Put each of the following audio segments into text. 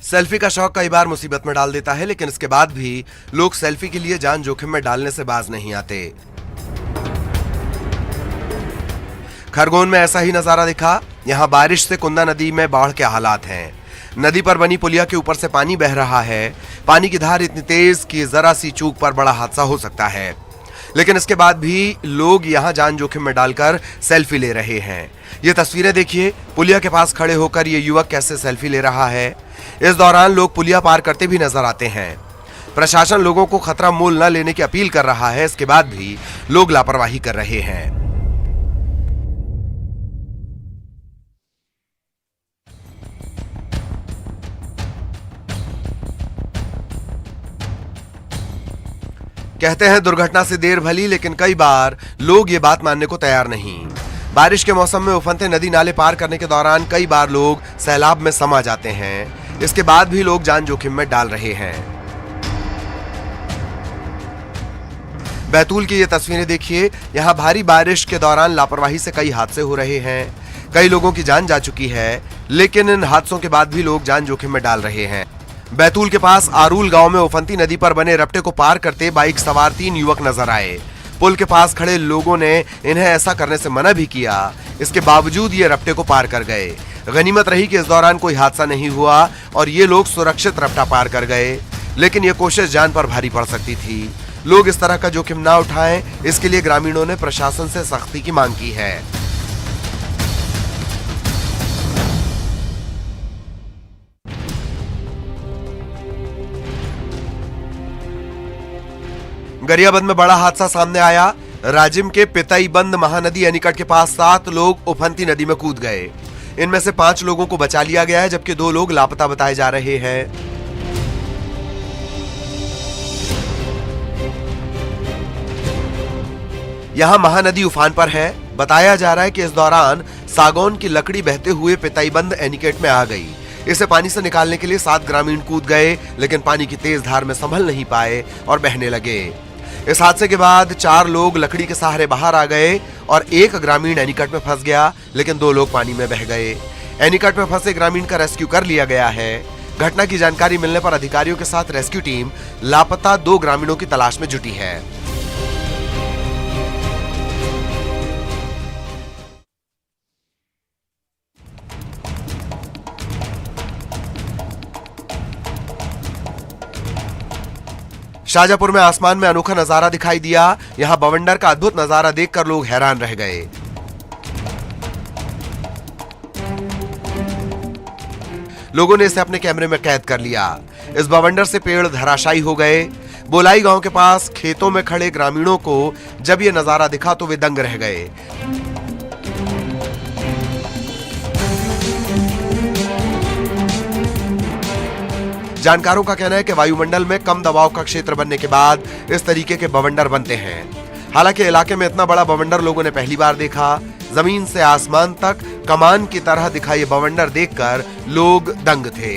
Selfie का शौक कई बार मुसीबत में डाल देता है, लेकिन इसके बाद भी लोग सेल्फी के लिए जान जोखिम में डालने से बाज नहीं आते। खरगोन में ऐसा ही नजारा दिखा। यहाँ बारिश से कुंदा नदी में बाढ़ के हालात हैं। नदी पर बनी पुलिया के ऊपर से पानी बह रहा है। पानी की धार इतनी तेज कि जरा सी चूक पर बड़ा हादसा हो सकता है, लेकिन इसके बाद भी लोग यहाँ जान जोखिम में डालकर सेल्फी ले रहे हैं। ये तस्वीरें देखिए, पुलिया के पास खड़े होकर ये युवक कैसे सेल्फी ले रहा है। इस दौरान लोग पुलिया पार करते भी नजर आते हैं। प्रशासन लोगों को खतरा मोल न लेने की अपील कर रहा है, इसके बाद भी लोग लापरवाही कर रहे हैं। कहते हैं दुर्घटना से देर भली, लेकिन कई बार लोग ये बात मानने को तैयार नहीं। बारिश के मौसम में उफनते नदी नाले पार करने के दौरान कई बार लोग सैलाब में समा जाते हैं। इसके बाद भी लोग जान जोखिम में डाल रहे हैं। बैतूल की ये तस्वीरें देखिए। यहाँ भारी बारिश के दौरान लापरवाही से कई हादसे हो रहे हैं। कई लोगों की जान जा चुकी है, लेकिन इन हादसों के बाद भी लोग जान जोखिम में डाल रहे हैं। बैतूल के पास आरूल गांव में उफनती नदी पर बने रपटे को पार करते बाइक सवार 3 युवक नजर आए। पुल के पास खड़े लोगों ने इन्हें ऐसा करने से मना भी किया, इसके बावजूद ये रपटे को पार कर गए। गनीमत रही कि इस दौरान कोई हादसा नहीं हुआ और ये लोग सुरक्षित रपटा पार कर गए, लेकिन ये कोशिश जान पर भारी पड़ सकती थी। लोग इस तरह का जोखिम ना उठाएं, इसके लिए ग्रामीणों ने प्रशासन से सख्ती की मांग की है। गरियाबंद में बड़ा हादसा सामने आया। राजिम के पितईबंद महानदी एनीकट के पास 7 लोग उफनती नदी में कूद गए। इनमें से 5 लोगों को बचा लिया गया है, जबकि 2 लोग लापता बताए जा रहे हैं। यहां महानदी उफान पर है। बताया जा रहा है कि इस दौरान सागौन की लकड़ी बहते हुए पितईबंद एनीकट में आ गई। इसे पानी से निकालने के लिए 7 ग्रामीण कूद गए, लेकिन पानी की तेज धार में संभल नहीं पाए और बहने लगे। इस हादसे के बाद 4 लोग लकड़ी के सहारे बाहर आ गए और 1 ग्रामीण एनीकट में फंस गया, लेकिन 2 लोग पानी में बह गए। एनीकट में फंसे ग्रामीण का रेस्क्यू कर लिया गया है। घटना की जानकारी मिलने पर अधिकारियों के साथ रेस्क्यू टीम लापता 2 ग्रामीणों की तलाश में जुटी है। शाजापुर में आसमान में अनोखा नजारा दिखाई दिया। यहां बवंडर का अद्भुत नजारा देखकर लोग हैरान रह गए। लोगों ने इसे अपने कैमरे में कैद कर लिया। इस बवंडर से पेड़ धराशायी हो गए। बोलाई गांव के पास खेतों में खड़े ग्रामीणों को जब यह नजारा दिखा तो वे दंग रह गए। जानकारों का कहना है कि वायुमंडल में कम दबाव का क्षेत्र बनने के बाद इस तरीके के बवंडर बनते हैं। हालांकि इलाके में इतना बड़ा बवंडर लोगों ने पहली बार देखा। जमीन से आसमान तक कमान की तरह दिखा ये बवंडर देखकर लोग दंग थे।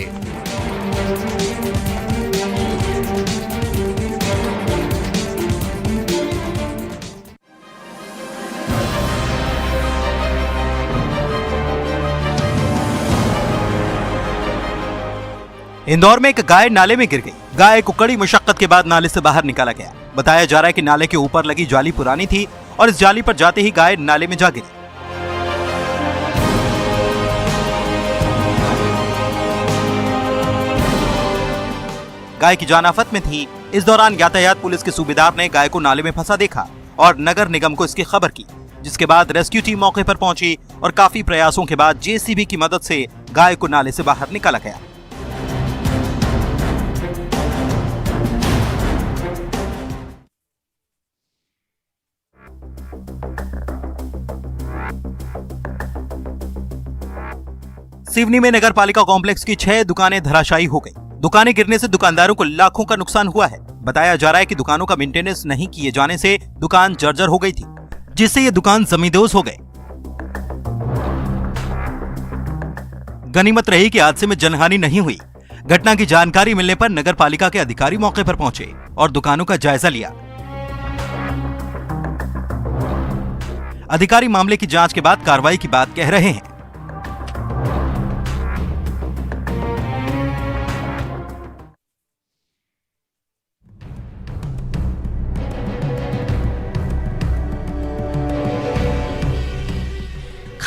इंदौर में एक गाय नाले में गिर गई। गाय को कड़ी मशक्कत के बाद नाले से बाहर निकाला गया। बताया जा रहा है कि नाले के ऊपर लगी जाली पुरानी थी और इस जाली पर जाते ही गाय नाले में जा गिरी। गाय की जान आफत में थी। इस दौरान यातायात पुलिस के सूबेदार ने गाय को नाले में फंसा देखा और नगर निगम को इसकी खबर की, जिसके बाद रेस्क्यू टीम मौके पर पहुंची और काफी प्रयासों के बाद जेसीबी की मदद से गाय को नाले से बाहर निकाला गया। सिवनी में नगर पालिका कॉम्प्लेक्स की 6 दुकानें धराशायी हो गई। दुकानें गिरने से दुकानदारों को लाखों का नुकसान हुआ है। बताया जा रहा है कि दुकानों का मेंटेनेंस नहीं किए जाने से दुकान जर्जर हो गई थी, जिससे ये दुकान जमींदोज हो गए। गनीमत रही कि हादसे में जनहानि नहीं हुई। घटना की जानकारी मिलने पर नगर पालिका के अधिकारी मौके पर पहुंचे और दुकानों का जायजा लिया। अधिकारी मामले की जांच के बाद कार्रवाई की बात कह रहे हैं।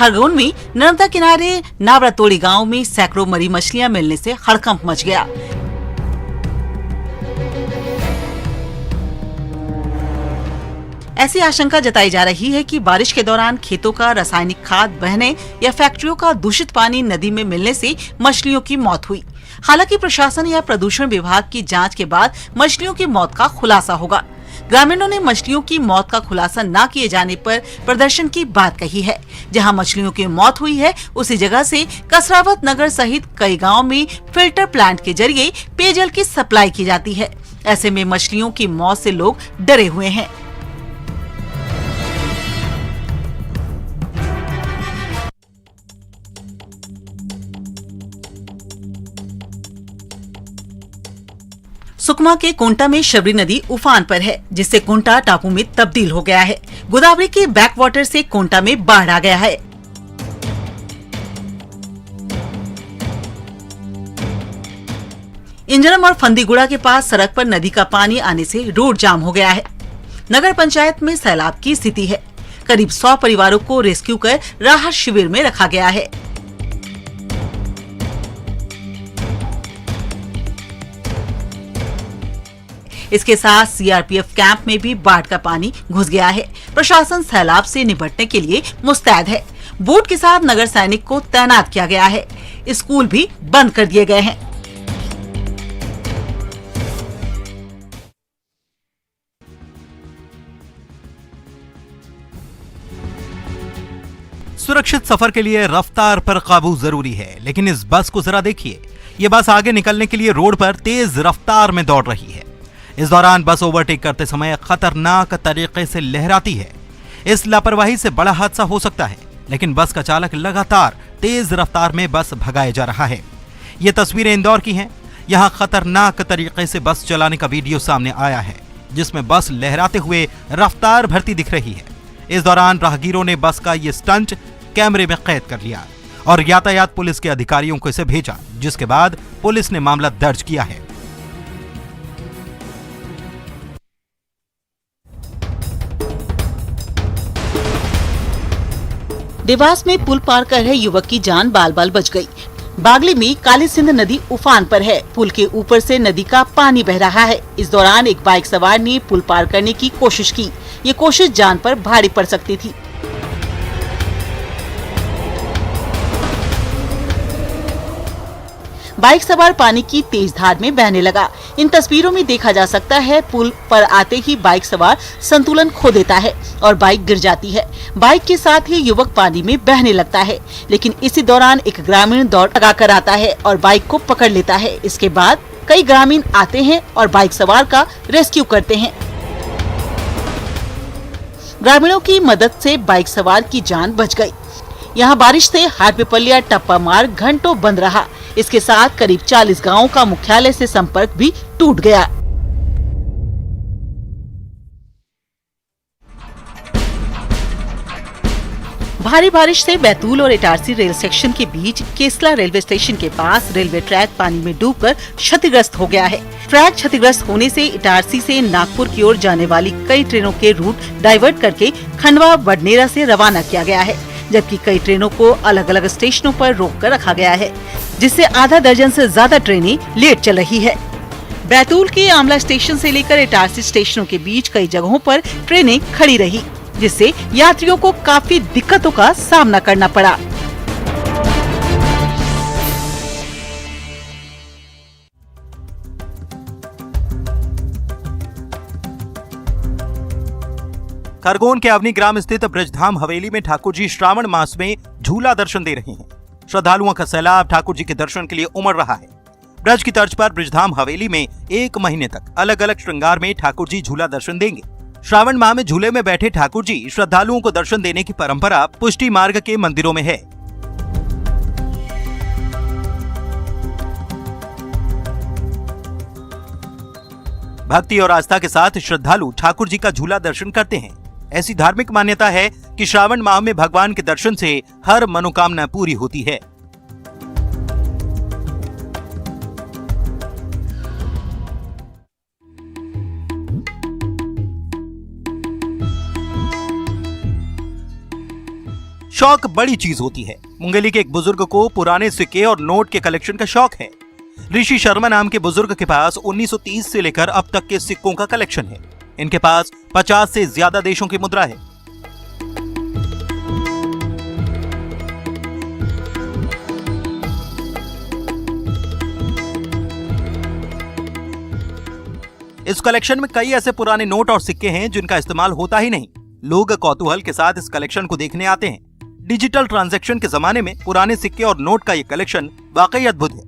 खरगोन में नर्मदा किनारे नावरातोड़ी गांव में सैकड़ों मरी मछलियां मिलने से हड़कंप मच गया। ऐसी आशंका जताई जा रही है कि बारिश के दौरान खेतों का रासायनिक खाद बहने या फैक्ट्रियों का दूषित पानी नदी में मिलने से मछलियों की मौत हुई। हालांकि प्रशासन या प्रदूषण विभाग की जांच के बाद मछलियों की मौत का खुलासा होगा। ग्रामीणों ने मछलियों की मौत का खुलासा न किए जाने पर प्रदर्शन की बात कही है। जहां मछलियों की मौत हुई है उसी जगह से कसरावत नगर सहित कई गाँव में फिल्टर प्लांट के जरिए पेयजल की सप्लाई की जाती है। ऐसे में मछलियों की मौत से लोग डरे हुए हैं। सुकमा के कोंटा में शबरी नदी उफान पर है, जिससे कोंटा टापू में तब्दील हो गया है। गोदावरी के बैक वाटर से कोंटा में बाढ़ आ गया है। इंजरम और फंदीगुड़ा के पास सड़क पर नदी का पानी आने से रोड जाम हो गया है। नगर पंचायत में सैलाब की स्थिति है। करीब 100 परिवारों को रेस्क्यू कर राहत शिविर में रखा गया है। इसके साथ सीआरपीएफ कैंप में भी बाढ़ का पानी घुस गया है। प्रशासन सैलाब से निपटने के लिए मुस्तैद है। बोट के साथ नगर सैनिक को तैनात किया गया है। स्कूल भी बंद कर दिए गए हैं। सुरक्षित सफर के लिए रफ्तार पर काबू जरूरी है, लेकिन इस बस को जरा देखिए। ये बस आगे निकलने के लिए रोड पर तेज रफ्तार में दौड़ रही है। इस दौरान बस ओवरटेक करते समय खतरनाक तरीके से लहराती है। इस लापरवाही से बड़ा हादसा हो सकता है, लेकिन बस का चालक लगातार तेज रफ्तार में बस भगाए जा रहा है। ये तस्वीरें इंदौर की हैं। यहाँ खतरनाक तरीके से बस चलाने का वीडियो सामने आया है, जिसमें बस लहराते हुए रफ्तार भरती दिख रही है। इस दौरान राहगीरों ने बस का ये स्टंट कैमरे में कैद कर लिया और यातायात पुलिस के अधिकारियों को इसे भेजा, जिसके बाद पुलिस ने मामला दर्ज किया है। देवास में पुल पार कर रहे युवक की जान बाल बाल बच गई। बागली में काली सिंध नदी उफान पर है। पुल के ऊपर से नदी का पानी बह रहा है। इस दौरान एक बाइक सवार ने पुल पार करने की कोशिश की। ये कोशिश जान पर भारी पड़ सकती थी। बाइक सवार पानी की तेज धार में बहने लगा। इन तस्वीरों में देखा जा सकता है पुल पर आते ही बाइक सवार संतुलन खो देता है और बाइक गिर जाती है। बाइक के साथ ही युवक पानी में बहने लगता है, लेकिन इसी दौरान एक ग्रामीण दौड़ लगाकर आता है और बाइक को पकड़ लेता है। इसके बाद कई ग्रामीण आते हैं और बाइक सवार का रेस्क्यू करते हैं। ग्रामीणों की मदद से बाइक सवार की जान बच गई। यहाँ बारिश से हाट पिपलिया टप्पा मार्ग घंटों बंद रहा। इसके साथ करीब 40 गांवों का मुख्यालय से संपर्क भी टूट गया। भारी बारिश से बैतूल और इटारसी रेल सेक्शन के बीच केसला रेलवे स्टेशन के पास रेलवे ट्रैक पानी में डूबकर क्षतिग्रस्त हो गया है। ट्रैक क्षतिग्रस्त होने से इटारसी से नागपुर की ओर जाने वाली कई ट्रेनों के रूट डाइवर्ट करके खंडवा बडनेरा से रवाना किया गया है, जबकि कई ट्रेनों को अलग अलग स्टेशनों पर रोक कर रखा गया है, जिससे आधा दर्जन से ज्यादा ट्रेनें लेट चल रही है। बैतूल के आमला स्टेशन से लेकर इटारसी स्टेशनों के बीच कई जगहों पर ट्रेनें खड़ी रही, जिससे यात्रियों को काफी दिक्कतों का सामना करना पड़ा। खरगोन के अवनी ग्राम स्थित ब्रजधाम हवेली में ठाकुर जी श्रावण मास में झूला दर्शन दे रहे हैं। श्रद्धालुओं का सैलाब ठाकुर जी के दर्शन के लिए उमड़ रहा है। ब्रज की तर्ज पर ब्रजधाम हवेली में 1 महीने तक अलग अलग श्रृंगार में ठाकुर जी झूला दर्शन देंगे। श्रावण माह में झूले में बैठे ठाकुर जी श्रद्धालुओं को दर्शन देने की परंपरा पुष्टि मार्ग के मंदिरों में है। भक्ति और आस्था के साथ श्रद्धालु ठाकुर जी का झूला दर्शन करते हैं। ऐसी धार्मिक मान्यता है कि श्रावण माह में भगवान के दर्शन से हर मनोकामना पूरी होती है। शौक बड़ी चीज होती है। मुंगेली के एक बुजुर्ग को पुराने सिक्के और नोट के कलेक्शन का शौक है। ऋषि शर्मा नाम के बुजुर्ग के पास 1930 से लेकर अब तक के सिक्कों का कलेक्शन है। इनके पास 50 से ज्यादा देशों की मुद्रा है। इस कलेक्शन में कई ऐसे पुराने नोट और सिक्के हैं जिनका इस्तेमाल होता ही नहीं। लोग कौतूहल के साथ इस कलेक्शन को देखने आते हैं। डिजिटल ट्रांजैक्शन के जमाने में पुराने सिक्के और नोट का ये कलेक्शन वाकई अद्भुत है।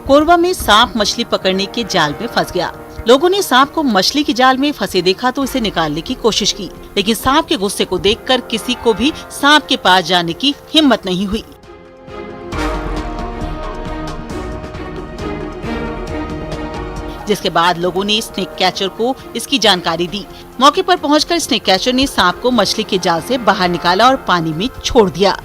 कोरबा में सांप मछली पकड़ने के जाल में फंस गया। लोगों ने सांप को मछली की जाल में फंसे देखा तो इसे निकालने की कोशिश की, लेकिन सांप के गुस्से को देखकर किसी को भी सांप के पास जाने की हिम्मत नहीं हुई। जिसके बाद लोगों ने स्नेक कैचर को इसकी जानकारी दी। मौके पर पहुंचकर स्नेक कैचर ने सांप को मछली के जाल से बाहर निकाला और पानी में छोड़ दिया।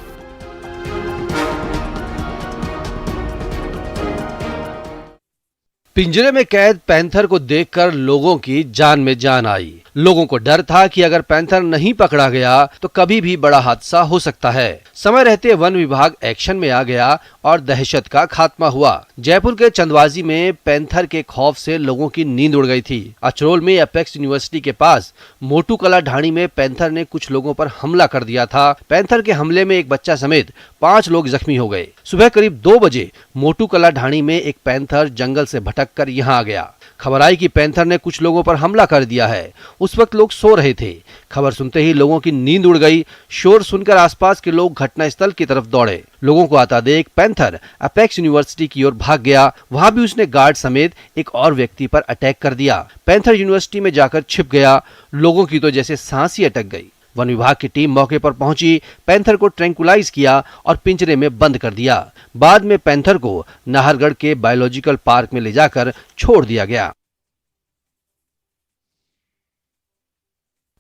पिंजरे में कैद पैंथर को देखकर लोगों की जान में जान आई। लोगों को डर था कि अगर पैंथर नहीं पकड़ा गया तो कभी भी बड़ा हादसा हो सकता है। समय रहते वन विभाग एक्शन में आ गया और दहशत का खात्मा हुआ। जयपुर के चंदवाजी में पैंथर के खौफ से लोगों की नींद उड़ गई थी। अचरोल में अपेक्स यूनिवर्सिटी के पास मोटू कला ढाणी में पैंथर ने कुछ लोगों पर हमला कर दिया था। पैंथर के हमले में एक बच्चा समेत 5 लोग जख्मी हो गए। सुबह करीब 2 बजे मोटू कला ढाणी में एक पैंथर जंगल से भटक कर यहाँ आ गया। खबर आई कि पैंथर ने कुछ लोगों पर हमला कर दिया है। उस वक्त लोग सो रहे थे। खबर सुनते ही लोगों की नींद उड़ गई। शोर सुनकर आसपास के लोग घटनास्थल की तरफ दौड़े। लोगों को आता देख पैंथर अपेक्स यूनिवर्सिटी की ओर भाग गया। वहां भी उसने गार्ड समेत एक और व्यक्ति पर अटैक कर दिया। पैंथर यूनिवर्सिटी में जाकर छिप गया। लोगों की तो जैसे सांस ही अटक गई। वन विभाग की टीम मौके पर पहुंची, पैंथर को ट्रैंकुलाइज किया और पिंजरे में बंद कर दिया। बाद में पैंथर को नाहरगढ़ के बायोलॉजिकल पार्क में ले जाकर छोड़ दिया गया।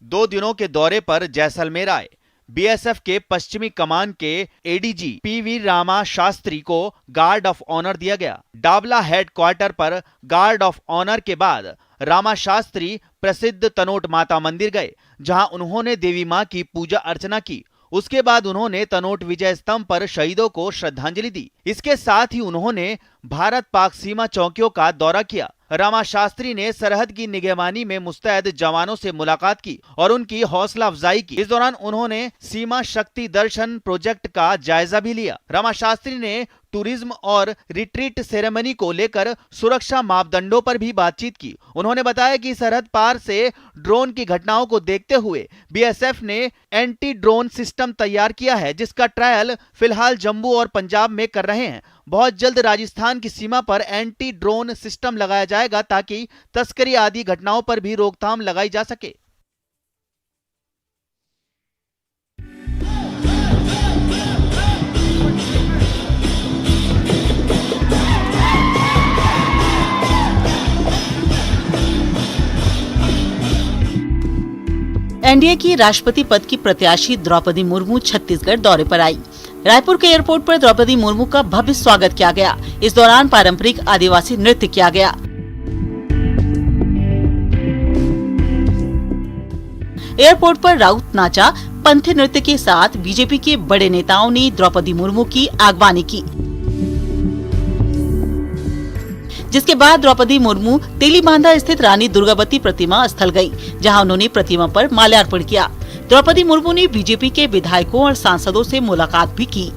2 दिनों के दौरे पर जैसलमेर आए बीएसएफ के पश्चिमी कमान के एडीजी पीवी रामा शास्त्री को गार्ड ऑफ ऑनर दिया गया। डाबला हेडक्वार्टर पर गार्ड ऑफ ऑनर के बाद रामा शास्त्री प्रसिद्ध तनोट माता मंदिर गए, जहां उन्होंने देवी मां की पूजा अर्चना की। उसके बाद उन्होंने तनोट विजय स्तंभ पर शहीदों को श्रद्धांजलि दी। इसके साथ ही उन्होंने भारत पाक सीमा चौकियों का दौरा किया। रामा शास्त्री ने सरहद की निगरानी में मुस्तैद जवानों से मुलाकात की और उनकी हौसला अफजाई की। इस दौरान उन्होंने सीमा शक्ति दर्शन प्रोजेक्ट का जायजा भी लिया। रामा शास्त्री ने टूरिज्म और रिट्रीट सेरेमनी को लेकर सुरक्षा मापदंडों पर भी बातचीत की। उन्होंने बताया कि सरहद पार से ड्रोन की घटनाओं को देखते हुए बीएसएफ ने एंटी ड्रोन सिस्टम तैयार किया है, जिसका ट्रायल फिलहाल जम्मू और पंजाब में कर रहे हैं। बहुत जल्द राजस्थान की सीमा पर एंटी ड्रोन सिस्टम लगाया जाएगा ताकि तस्करी आदि घटनाओं पर भी रोकथाम लगाई जा सके। एनडीए की राष्ट्रपति पद की प्रत्याशी द्रौपदी मुर्मू छत्तीसगढ़ दौरे पर आई। रायपुर के एयरपोर्ट पर द्रौपदी मुर्मू का भव्य स्वागत किया गया। इस दौरान पारंपरिक आदिवासी नृत्य किया गया। एयरपोर्ट पर राउत नाचा। पंथी नृत्य के साथ बीजेपी के बड़े नेताओं ने द्रौपदी मुर्मू की आगवानी की, जिसके बाद द्रौपदी मुर्मू तेलीबांधा स्थित रानी दुर्गावती प्रतिमा स्थल गई, जहां उन्होंने प्रतिमा पर माल्यार्पण किया। द्रौपदी मुर्मू ने बीजेपी के विधायकों और सांसदों से मुलाकात भी की।